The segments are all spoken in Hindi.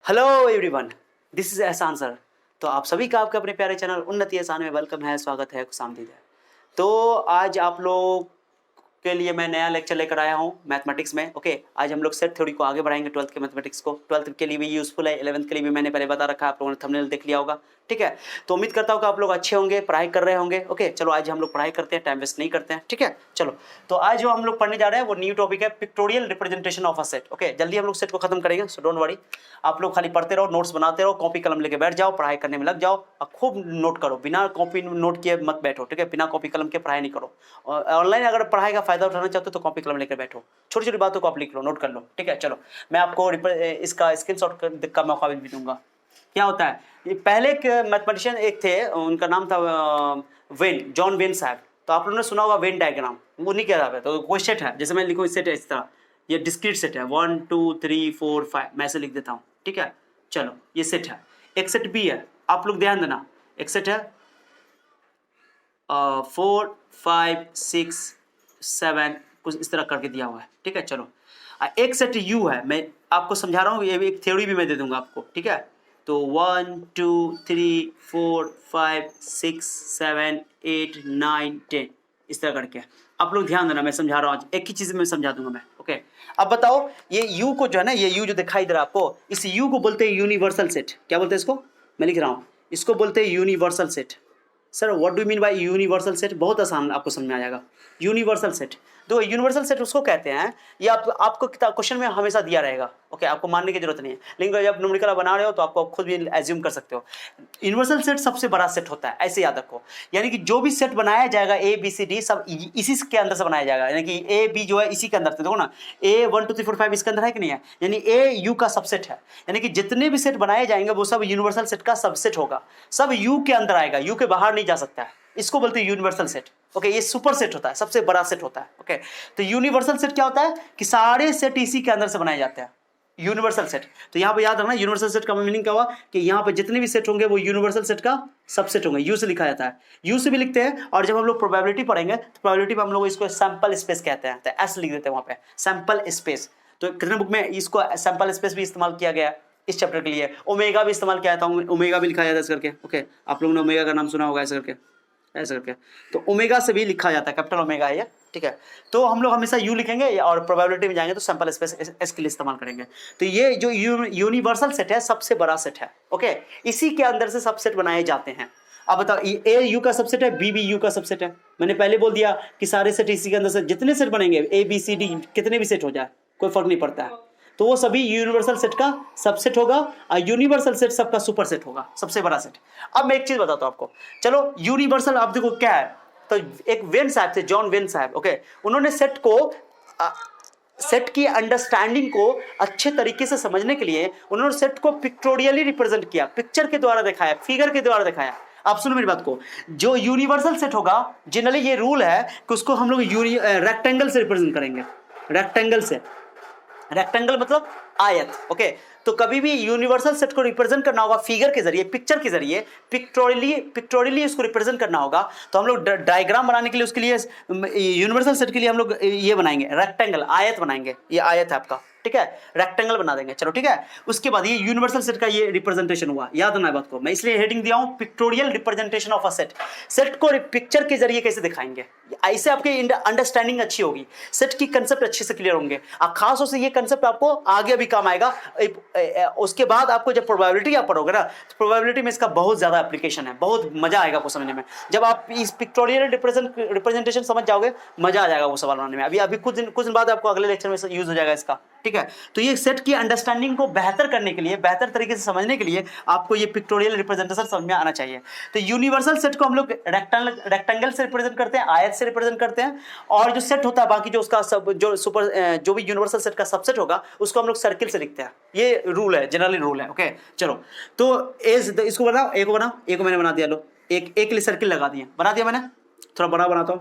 हेलो एवरीवन, दिस इज एहसान सर। तो आप सभी का आपके अपने प्यारे चैनल उन्नति एहसान में वेलकम है, स्वागत है, खुशामदीद है। तो आज आप लोग के लिए मैं नया लेक्चर लेकर आया हूँ मैथमेटिक्स में। ओके, आज हम लोग सेट थ्योरी को आगे बढ़ाएंगे, 12th के मैथमेटिक्स को। 12th के लिए भी यूजफुल है, 11th के लिए भी मैंने पहले बता रखा है, आप लोगों ने थंबनेल देख लिया होगा। ठीक है, तो उम्मीद करता हूँ कि आप लोग अच्छे होंगे, पढ़ाई कर रहे होंगे। ओके, चलो आज हम लोग पढ़ाई करते हैं, टाइम वेस्ट नहीं करते हैं। ठीक है, चलो। तो आज जो हम लोग पढ़ने जा रहे हैं वो न्यू टॉपिक है, pictorial representation of a set. Okay, जल्दी हम लोग सेट को खत्म करेंगे, सो डोंट वरी। आप लोग खाली पढ़ते रहो, नोट्स बनाते रहो, कॉपी कलम लेके बैठ जाओ, पढ़ाई करने में लग जाओ और खूब नोट करो। बिना कॉपी नोट किए मत बैठो, ठीक है, बिना कॉपी कलम के पढ़ाई नहीं करो। ऑनलाइन अगर पढ़ाई का फायदा उठाना चाहते हो तो कॉपी कलम लेकर बैठो, छोटी छोटी बातों को आप लिख लो, नोट कर लो। ठीक है, चलो मैं आपको इसका स्क्रीनशॉट का मौका भी दूंगा। क्या होता है, ये पहले एक मैथमेटिशियन एक थे, उनका नाम था वेन, जॉन वेन साहब। तो आप लोगों ने सुना होगा वेन डायग्राम, वो नहीं कह रहा है। तो कोई सेट है, जैसे मैं लिखूँ सेट है इस तरह, ये डिस्क्रीट सेट है 1 2 3 4 5, मैं ऐसे लिख देता हूँ। ठीक है, चलो ये सेट है। एक सेट बी है, आप लोग ध्यान देना, एक सेट है 4 5 6 7 कुछ इस तरह करके दिया हुआ है। ठीक है, चलो एक सेट यू है, मैं आपको समझा रहा हूँ, ये एक थ्योरी भी मैं दे दूंगा आपको। ठीक है, तो 1 2 3 4 5 6 7 8 9 10 इस तरह करके। आप लोग ध्यान देना, मैं समझा रहा हूँ, एक ही चीज में समझा दूंगा मैं। ओके, अब बताओ, ये यू को जो है ना, ये यू जो दिखाई दे रहा है आपको, इस यू को बोलते हैं यूनिवर्सल सेट। क्या बोलते हैं इसको, मैं लिख रहा हूँ, इसको बोलते हैं universal set. Sir what do mean by universal set, बहुत आसान आपको समझ में आ जाएगा। यूनिवर्सल सेट, तो यूनिवर्सल सेट उसको कहते हैं, ये आपको क्वेश्चन में हमेशा दिया रहेगा। ओके, आपको मानने की जरूरत नहीं है, लेकिन जब न्यूमेरिकल बना रहे हो तो आपको खुद भी एज्यूम कर सकते हो। यूनिवर्सल सेट सबसे बड़ा सेट होता है, ऐसे याद रखो। यानी कि जो भी सेट बनाया जाएगा ए बी सी डी सब इसी के अंदर से बनाया जाएगा। यानी कि ए बी जो है इसी के अंदर से, देखो ना, ए 1 2 3 4 5 इसके अंदर है कि नहीं है, यानी ए यू का सबसेट है। यानी कि जितने भी सेट बनाए जाएंगे वो सब यूनिवर्सल सेट का सबसेट होगा, सब यू के अंदर आएगा, यू के बाहर नहीं जा सकता है। इसको बोलते हैं यूनिवर्सल सेट। ओके, ये सुपर सेट होता है, सबसे बड़ा सेट होता है। ओके, तो यूनिवर्सल सेट क्या होता है कि सारे सेट इसी के अंदर से बनाए जाते हैं, यूनिवर्सल सेट। तो यहाँ पे याद रखना, यूनिवर्सल सेट का मीनिंग क्या हुआ कि यहाँ पे जितने भी सेट होंगे वो यूनिवर्सल सेट का सबसेट होंगे। यू से लिखा जाता है, यू से भी लिखते हैं। और जब हम लोग प्रोबेबिलिटी पढ़ेंगे तो प्रोबेबिलिटी में हम लोग इसको सैंपल स्पेस कहते हैं, तो एस लिख देते हैं वहाँ पे, सैंपल स्पेस। तो कितने बुक में इसको सैंपल स्पेस भी इस्तेमाल किया गया है इस चैप्टर के लिए। ओमेगा भी इस्तेमाल किया जाता है, ओमेगा भी लिखा जाता है ऐसे करके। ओके, आप लोगों ने ओमेगा का नाम सुना होगा ऐसे करके, ऐसे करके। तो ओमेगा से भी लिखा जाता है, कैपिटल ओमेगा है ये। ठीक है, तो हम लोग हमेशा यू लिखेंगे और प्रोबेबिलिटी में जाएंगे तो सैंपल स्पेस एस के लिए इस्तेमाल करेंगे। तो ये जो यूनिवर्सल सेट है सबसे बड़ा सेट है। ओके, इसी के अंदर से सबसेट बनाए जाते हैं। अब बताओ, ए यू का सबसेट है, बी भी यू का सबसेट है। मैंने पहले बोल दिया कि सारे सेट इसी के अंदर से, जितने सेट बनेंगे ए बी सी डी कितने भी सेट हो जाए कोई फर्क नहीं पड़ता है, तो वो सभी यूनिवर्सल सेट का सबसेट होगा और यूनिवर्सल सेट सबका सुपर सेट होगा, सबसे बड़ा सेट। अब मैं एक चीज बताता हूं आपको, चलो यूनिवर्सल आप देखो क्या है। तो एक वेन साहब थे, जॉन वेन साहब। ओके, उन्होंने सेट को सेट की अंडरस्टैंडिंग को अच्छे तरीके से समझने के लिए उन्होंने सेट को पिक्टोरियली रिप्रेजेंट किया, पिक्चर के द्वारा दिखाया, फिगर के द्वारा दिखाया। आप सुनो मेरी बात को, जो यूनिवर्सल सेट होगा जनरली ये रूल है कि उसको हम लोग रेक्टेंगल से रिप्रेजेंट करेंगे, रेक्टेंगल से। रेक्टेंगल मतलब आयत। ओके, तो कभी भी यूनिवर्सल सेट को रिप्रेजेंट करना होगा फिगर के जरिए, पिक्चर के जरिए, पिक्टोरियली उसको रिप्रेजेंट करना होगा। तो हम लोग डायग्राम बनाने के लिए उसके लिए यूनिवर्सल सेट के लिए हम लोग ये बनाएंगे, रेक्टेंगल, आयत बनाएंगे। ये आयत है आपका, ठीक है, रेक्टेंगल बना देंगे। चलो ठीक है, उसके बाद ये यूनिवर्सल सेट का ये रिप्रेजेंटेशन हुआ। याद रखना बात को, मैं इसलिए हेडिंग दिया हूं pictorial representation of a set. Set को पिक्चर के जरिए कैसे दिखाएंगे, ऐसे आपकी अंडरस्टैंडिंग अच्छी होगी, सेट की कंसेप्ट अच्छे से क्लियर होंगे। खास तौर से ये कंसेप्ट आपको आगे भी काम आएगा। उसके बाद आपको जब प्रोबेबिलिटी आप पढ़ोगे ना, तो प्रोबेबिलिटी में इसका बहुत ज्यादा एप्लीकेशन है, बहुत मजा आएगा आपको समझने में। जब आप इस पिक्टोरियल रिप्रेजेंटेशन समझ जाओगे, मजा आ जाएगा वो सवाल बनाने में। अभी कुछ दिन बाद आपको अगले लेक्चर में यूज हो जाएगा इसका। ठीक है, तो ये सेट की अंडरस्टैंडिंग को बेहतर करने के लिए, बेहतर तरीके से समझने के लिए आपको ये पिक्टोरियल रिप्रेजेंटेशन समझ में आना चाहिए। तो यूनिवर्सल सेट को हम लोग रेक्टेंगल से रिप्रेजेंट करते हैं, आयत से रिप्रेजेंट करते हैं। और जो सेट होता है बाकी जो उसका सब जो भी यूनिवर्सल सेट का सबसेट होगा उसको हम लोग सर्किल से लिखते हैं। ये रूल है, जनरली रूल है। ओके, चलो तो इसको बनाओ, ए को बनाओ, ए को मैंने बना दिया। लो एक के लिए सर्किल लगा दिया, बना दिया मैंने, थोड़ा बड़ा बनाता हूं।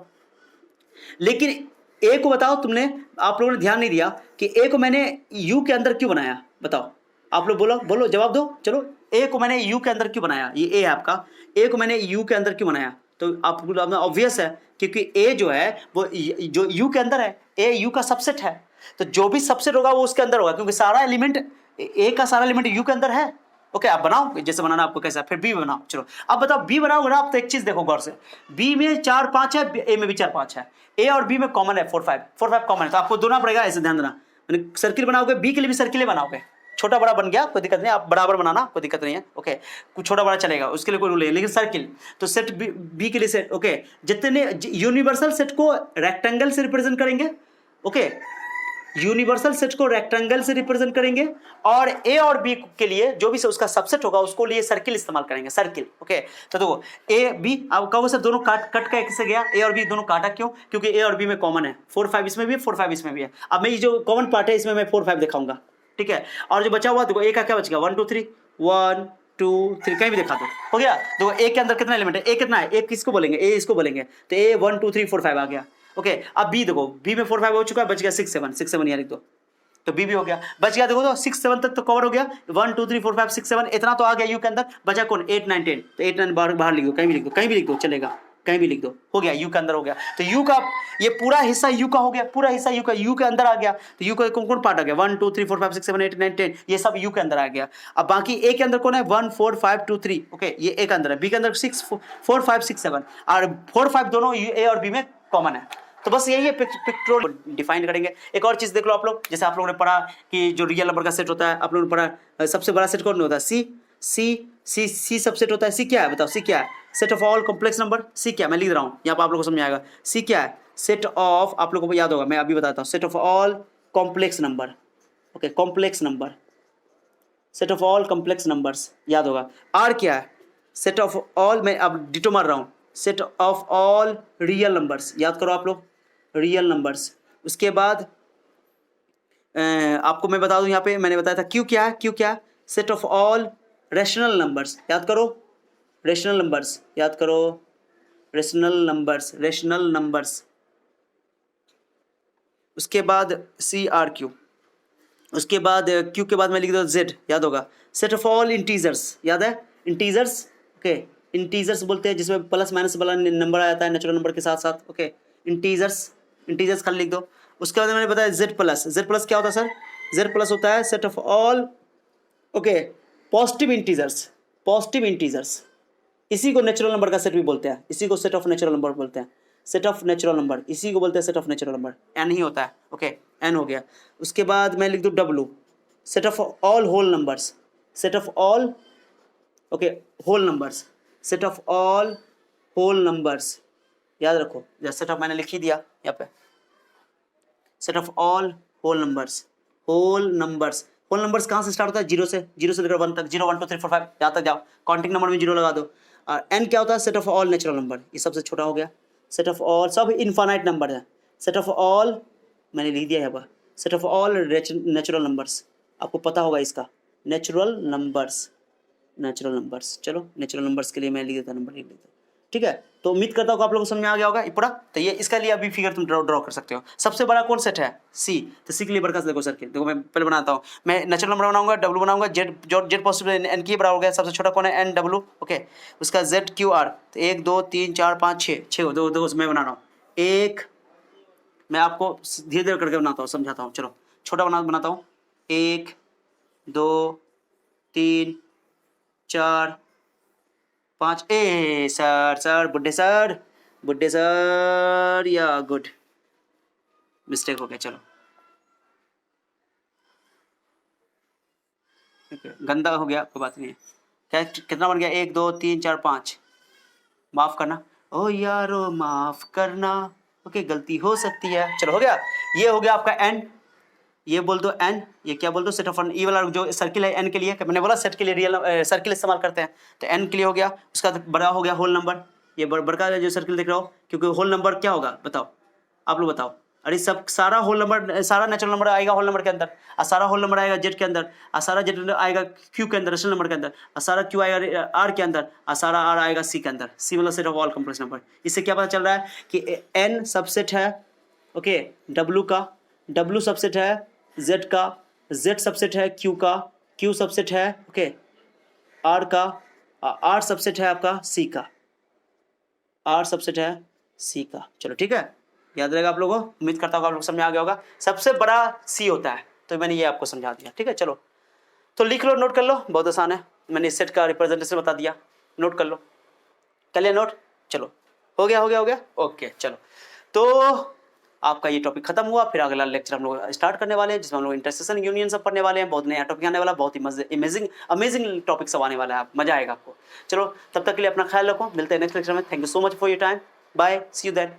लेकिन ए को बताओ, तुमने आप लोगों ने ध्यान नहीं दिया कि ए को मैंने यू के अंदर क्यों बनाया, बताओ आप लोग, बोलो जवाब दो। चलो, ए को मैंने यू के अंदर क्यों बनाया, ये ए है आपका, ए को मैंने यू के अंदर क्यों बनाया? तो आपको ऑब्वियस है, क्योंकि ए जो है वो जो यू के अंदर है, ए यू का सबसेट है, तो जो भी सबसेट होगा वो उसके अंदर होगा, क्योंकि सारा एलिमेंट ए का सारा एलिमेंट यू के अंदर है। ओके आप बनाओ जैसे बनाना आपको कैसा, फिर बी बनाओ। चलो अब बताओ बी बनाओगे ना आप, तो एक चीज देखो गौर से, बी में 4 5 है, ए में भी 4 5 है, ए और बी में कॉमन है 4 5 कॉमन है, तो आपको दोना पड़ेगा, ऐसे ध्यान देना। सर्किल बनाओगे बी के लिए भी सर्किल बनाओगे, छोटा बड़ा बन गया कोई दिक्कत नहीं, आप बराबर बनाना कोई दिक्कत नहीं है। ओके कुछ छोटा बड़ा चलेगा, उसके लिए कोई रूल नहीं, लेकिन सर्किल तो सेट बी के लिए सेट। ओके जितने यूनिवर्सल सेट को रेक्टेंगल से रिप्रेजेंट करेंगे, ओके यूनिवर्सल सेट को रेक्टेंगल से रिप्रेजेंट करेंगे, और ए और बी के लिए जो भी उसका सबसेट होगा उसको लिए सर्किल इस्तेमाल करेंगे, सर्किल। ओके तो देखो ए बी, आप कहोगे सर दोनों कट कैसे गया, ए और बी दोनों काटा क्यों, क्योंकि ए और बी में कॉमन है, 4 5 इसमें भी है, 4 5 इसमें भी है। अब मैं ये जो कॉमन पार्ट है इसमें मैं 4 5 दिखाऊंगा, ठीक है। और जो बचा हुआ देखो ए का क्या बच गया, 1 2 3 1 2 3 कहीं भी दिखा दो, हो गया। देखो ए के अंदर कितना एलिमेंट है, ए कितना है, ए किसको बोलेंगे, ए इसको बोलेंगे, तो ए 1 2 3 4 5 आ गया। ओके अब बी देखो, बी में 4 5 हो चुका है, बच गया 6 7 यहाँ लिख दो, तो बी भी हो गया, बच गया देखो तो 6 7 तक तो कवर हो गया, 1 2 3 4 5 6 7 इतना तो आ गया यू के अंदर, बचा कौन 8 9 10, तो 8 9 बाहर लिख दो, कहीं भी लिख दो, कहीं भी लिख दो चलेगा, कहीं भी लिख दो, हो गया यू के अंदर हो गया। तो यू का ये पूरा हिस्सा यू का हो गया, पूरा हिस्सा यू का, यू के अंदर आ गया। तो यू का कौन कौन पार्ट आ गया, 1 2 3 4 5 6 7 8 9 10, ये सब यू के अंदर आ गया। अब बाकी ए के अंदर कौन है, 1 4 5 2 3, ओके ये ए के अंदर है, बी के अंदर 6 4 5 6 7, और 4 5 दोनों ए और बी में कॉमन है। तो बस यही है, पिक्टोरियल डिफाइन करेंगे। एक और चीज देख लो आप लोग, जैसे आप लोगों ने पढ़ा कि जो रियल नंबर का सेट होता है, आप लोगों ने पढ़ा सबसे बड़ा सेट कौन होता है, सी सी सी सी सबसेट होता है। सी क्या है बताओ, सी क्या है, set of all complex number. C क्या, मैं लिख रहा हूँ यहाँ पर आप लोगों को समझ आएगा। सी क्या है, सेट ऑफ, आप लोगों को याद होगा, मैं अभी बताता हूँ, set of all complex number. Okay complex number, set of all complex numbers याद होगा। आर क्या है, सेट ऑफ ऑल, मैं अब डिटो मार रहा हूँ, set of all real numbers, याद करो आप लोग, रियल नंबर्स। उसके बाद आपको मैं बता दूं, यहाँ पे मैंने बताया था क्यू क्या है, क्यू क्या है, set of all rational numbers, याद करो, रेशनल नंबर्स याद करो, रेशनल नंबर्स, रेशनल नंबर्स। उसके बाद सी आर क्यू, उसके बाद क्यू के बाद मैं लिख दूँ जेड, याद होगा, सेट ऑफ ऑल इंटीजर्स, याद है इंटीजर्स। ओके इंटीजर्स बोलते हैं जिसमें प्लस माइनस वाला नंबर आ जाता है नेचुरल नंबर के साथ साथ। ओके इंटीजर्स, इंटीजर्स खाली लिख दो। उसके बाद मैंने बताया जेड प्लस, जेड प्लस क्या होता है सर, जेड प्लस होता है set of all, okay positive integers, positive integers, इसी को नेचुरल नंबर का सेट भी बोलते हैं, इसी को सेट ऑफ नेचुरल नंबर बोलते हैं, सेट ऑफ नेचुरल नंबर, इसी को बोलते हैं set of natural number. N ही होता है, ओके एन हो गया। उसके बाद मैं लिख दूँ W, set of all whole numbers, set of all, okay whole numbers, set of all whole numbers, याद रखो, सेट ऑफ मैंने लिख ही दिया यहाँ पे, set of all whole numbers, whole numbers. Whole numbers कहाँ से स्टार्ट होता है, जीरो से, जीरो से लेकर 1 तक, 0 1 2 3 4 5 यहाँ तक जाओ, काउंटिंग नंबर में जीरो लगा दो। और एन क्या होता है, set of all natural number, ये सबसे छोटा हो गया, सेट ऑफ ऑल, सब इनफाइनाइट नंबर है, सेट ऑफ ऑल मैंने लिख दिया यहाँ पर, set of all natural numbers, आपको पता होगा इसका, नेचुरल नंबर्स, नेचुरल नंबर्स। चलो नेचुरल नंबर्स के लिए मैं लिख देता, नंबर लिख देता, ठीक है। तो उम्मीद करता हूँ आप लोगों को समझ में आ गया होगा ये पूरा। तो ये इसका लिए अभी फिगर तुम ड्रॉ कर सकते हो। सबसे बड़ा कौन सेट है, सी, तो सी के लिए बड़का देखो सर्किल, देखो मैं पहले बनाता हूँ, मैं नेचुरल नंबर बनाऊंगा, डब्ल्यू बनाऊंगा, जेड जेड पॉजिटिव एन की बराबर हो गया, सबसे छोटा कौन है एन डब्ल्यू, ओके उसका जेड क्यू आर, तो 1 2 3 4 5 6 6 दो दो मैं बना रहा हूँ, एक मैं आपको धीरे धीरे करके बनाता हूँ, समझाता हूँ। चलो छोटा बनाता हूँ, 1 2 3 4 5, ए सर बुड्ढे सर या गुड मिस्टेक हो गया, चलो गंदा हो गया, कोई बात नहीं है। क्या कितना बन गया, 1 2 3 4 5, माफ करना ओ यारो माफ करना, ओके गलती हो सकती है, चलो हो गया। ये हो गया आपका एन, ये बोल दो एन, ये क्या बोल दो सेट ऑफ, ये वाला जो सर्किल है एन के लिए, मैंने बोला सेट के लिए रियल सर्किल इस्तेमाल करते हैं, तो एन के लिए हो गया। उसका बड़ा हो गया होल नंबर, ये बड़का जो सर्किल देख रहे हो, क्योंकि होल नंबर क्या होगा बताओ, आप लोग बताओ। अरे सब सारा होल नंबर, सारा नेचुरल नंबर आएगा होल नंबर के अंदर, और सारा होल नंबर आएगा जेड के अंदर, और सारा जेड आएगा क्यू के अंदर रेशनल नंबर के अंदर, और सारा क्यू आएगा आर के अंदर, और सारा आर आएगा सी के अंदर। सी मतलब set of all complex number. इससे क्या पता चल रहा है कि एन सबसेट है, ओके डब्ल्यू का, डब्ल्यू सबसेट है जेड का, जेड सबसेट है क्यू का, क्यू सबसेट है ओके आर का, आर सबसेट है आपका सी का, आर सबसेट है सी का। चलो ठीक है, याद रहेगा आप लोगों को, उम्मीद करता हूँ आप लोग समझ में आ गया होगा। सबसे बड़ा सी होता है, तो मैंने ये आपको समझा दिया, ठीक है। चलो तो लिख लो, नोट कर लो, बहुत आसान है, मैंने इस सेट का रिप्रेजेंटेशन बता दिया, नोट कर लो, कर लिया नोट, चलो हो गया, ओके चलो। तो आपका ये टॉपिक खत्म हुआ, फिर अगला लेक्चर हम लोग स्टार्ट करने वाले हैं, जिसमें हम लोग इंटरसेशन यूनियन सब पढ़ने वाले हैं, बहुत नया टॉपिक आने वाला, बहुत ही अमेजिंग टॉपिक सब आने वाला है, मजा आएगा आपको। चलो तब तक के लिए अपना ख्याल रखो, मिलते हैं नेक्स्ट लेक्चर में। Thank you so much for your time, bye, see you then.